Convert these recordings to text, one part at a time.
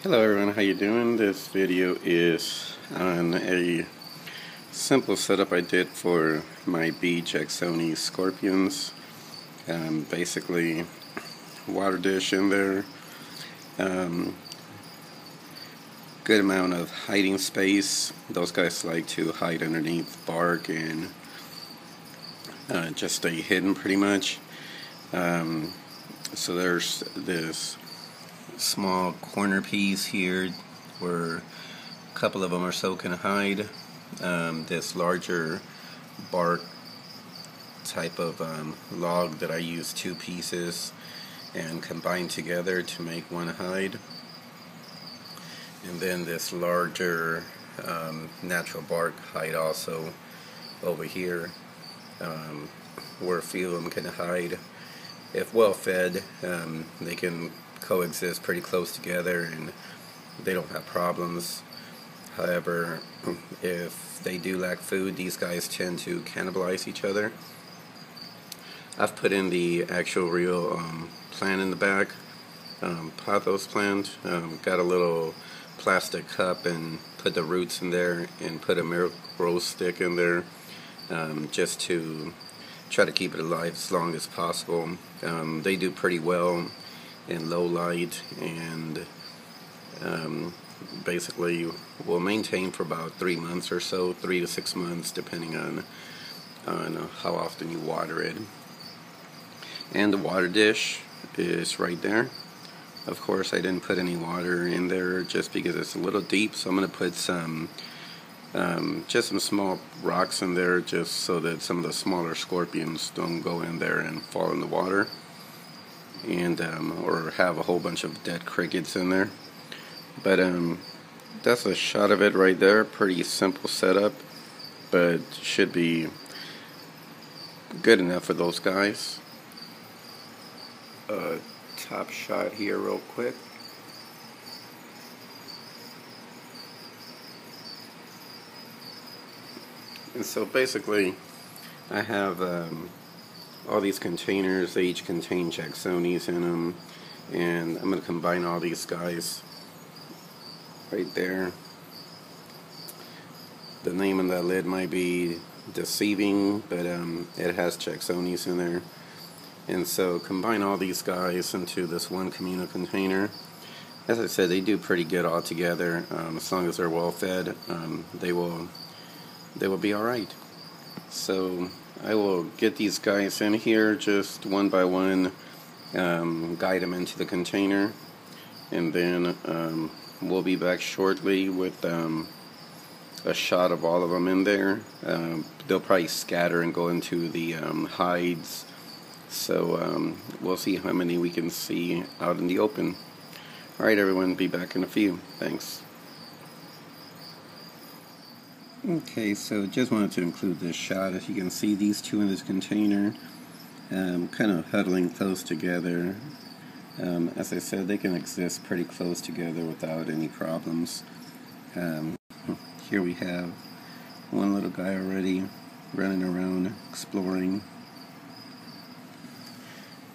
Hello everyone, how you doing? This video is on a simple setup I did for my jacksoni scorpions. Basically, water dish in there, good amount of hiding space. Those guys like to hide underneath bark and just stay hidden pretty much. So there's this small corner piece here where a couple of them or so can hide. This larger bark type of log that I use two pieces and combine together to make one hide, and then this larger natural bark hide also over here, where a few of them can hide. If well fed, they can coexist pretty close together and they don't have problems. However, if they do lack food, these guys tend to cannibalize each other. I've put in the actual real plant in the back, pothos plant. Got a little plastic cup and put the roots in there and put a miracle stick in there, just to try to keep it alive as long as possible. They do pretty well in low light, and basically will maintain for about 3 months or so, 3 to 6 months, depending on how often you water it. And the water dish is right there. Of course, I didn't put any water in there just because it's a little deep, so I'm going to put just some small rocks in there, just so that some of the smaller scorpions don't go in there and fall in the water, and or have a whole bunch of dead crickets in there. But that's a shot of it right there. Pretty simple setup, but should be good enough for those guys. Top shot here real quick. And so basically I have all these containers. They each contain jacksonis in them, and I'm going to combine all these guys right there. The name on that lid might be deceiving, but it has jacksonis in there. And so combine all these guys into this one communal container. As I said, they do pretty good all together. As long as they're well fed, they will be alright. So I will get these guys in here just one by one, guide them into the container, and then we'll be back shortly with a shot of all of them in there. They'll probably scatter and go into the hides, so we'll see how many we can see out in the open. Alright everyone, be back in a few. Thanks. Okay, so just wanted to include this shot. As you can see, these two in this container, kind of huddling close together. As I said, they can exist pretty close together without any problems. Here we have one little guy already running around exploring.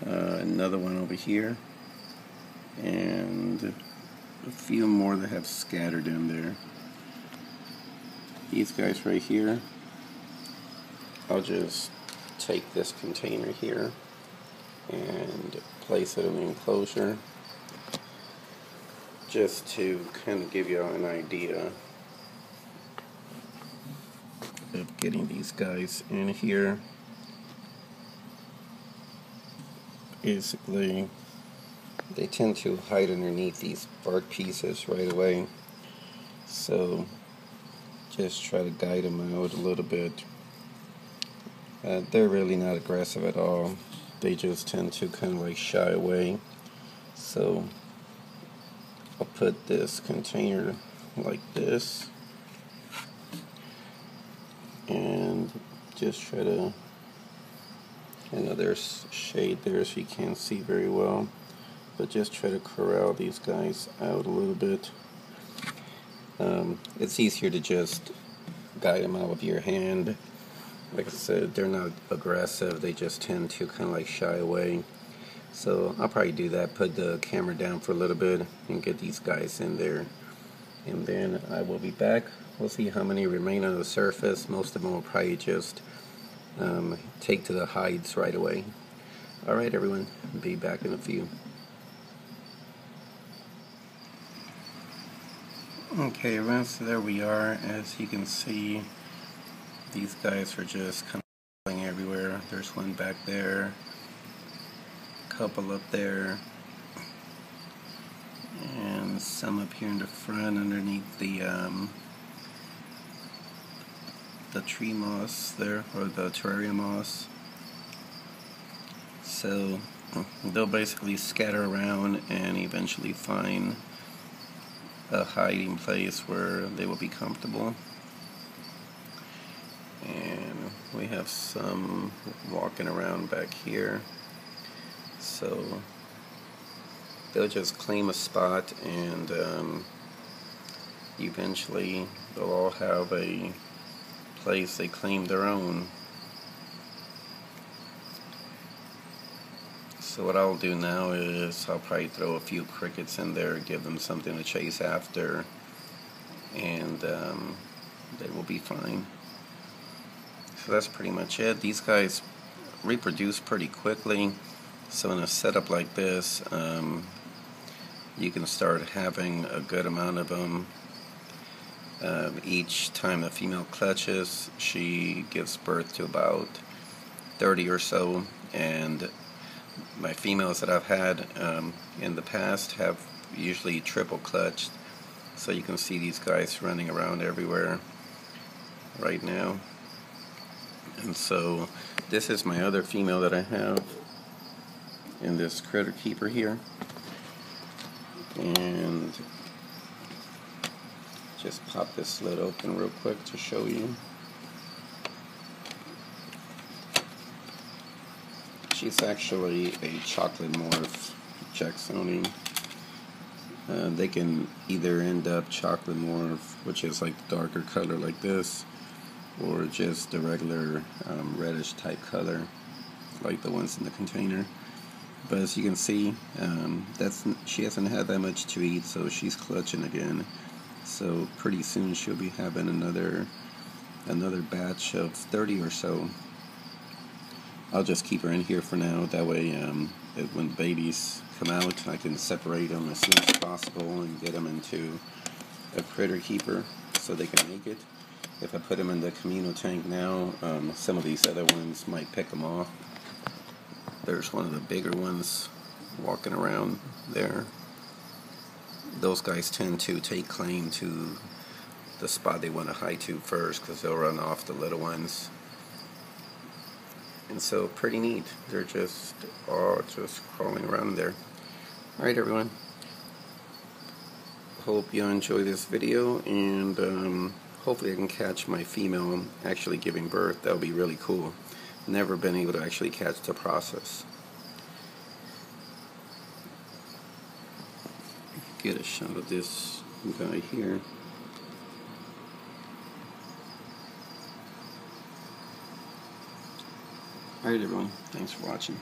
Another one over here, and a few more that have scattered in there. These guys right here, I'll just take this container here and place it in the enclosure, just to kind of give you an idea of getting these guys in here. Basically, they tend to hide underneath these bark pieces right away, so just try to guide them out a little bit. They're really not aggressive at all. They just tend to kind of like shy away. So I'll put this container like this and just try to, I know there's shade there so you can't see very well, but just try to corral these guys out a little bit. It's easier to just guide them out with your hand. Like I said, they're not aggressive, they just tend to kind of like shy away. So I'll probably do that, put the camera down for a little bit and get these guys in there, and then I will be back. We'll see how many remain on the surface. Most of them will probably just take to the hides right away. Alright everyone, be back in a few. Okay everyone, so there we are. As you can see, these guys are just kind of going everywhere. There's one back there, a couple up there, and some up here in the front underneath the tree moss there, or the terrarium moss. So they'll basically scatter around and eventually find a hiding place where they will be comfortable. And we have some walking around back here, so they'll just claim a spot, and eventually they'll all have a place they claim their own. So what I'll do now is I'll probably throw a few crickets in there, give them something to chase after, and they will be fine. So that's pretty much it. These guys reproduce pretty quickly, so in a setup like this, you can start having a good amount of them. Each time the female clutches, she gives birth to about 30 or so, and my females that I've had in the past have usually triple clutched. So you can see these guys running around everywhere right now. And so this is my other female that I have in this critter keeper here. And just pop this lid open real quick to show you. She's actually a chocolate morph jacksoni. They can either end up chocolate morph, which is like the darker color like this, or just the regular reddish type color like the ones in the container. But as you can see, she hasn't had that much to eat, so she's clutching again. So pretty soon she'll be having another batch of 30 or so. I'll just keep her in here for now. That way, when the babies come out, I can separate them as soon as possible and get them into a critter keeper so they can make it. If I put them in the communal tank now, some of these other ones might pick them off. There's one of the bigger ones walking around there. Those guys tend to take claim to the spot they want to hide to first, because they'll run off the little ones. And so pretty neat. They're just all just crawling around there. Alright everyone. Hope you enjoy this video, and hopefully I can catch my female actually giving birth. That would be really cool. Never been able to actually catch the process. Get a shot of this guy here. Alright everyone, thanks for watching.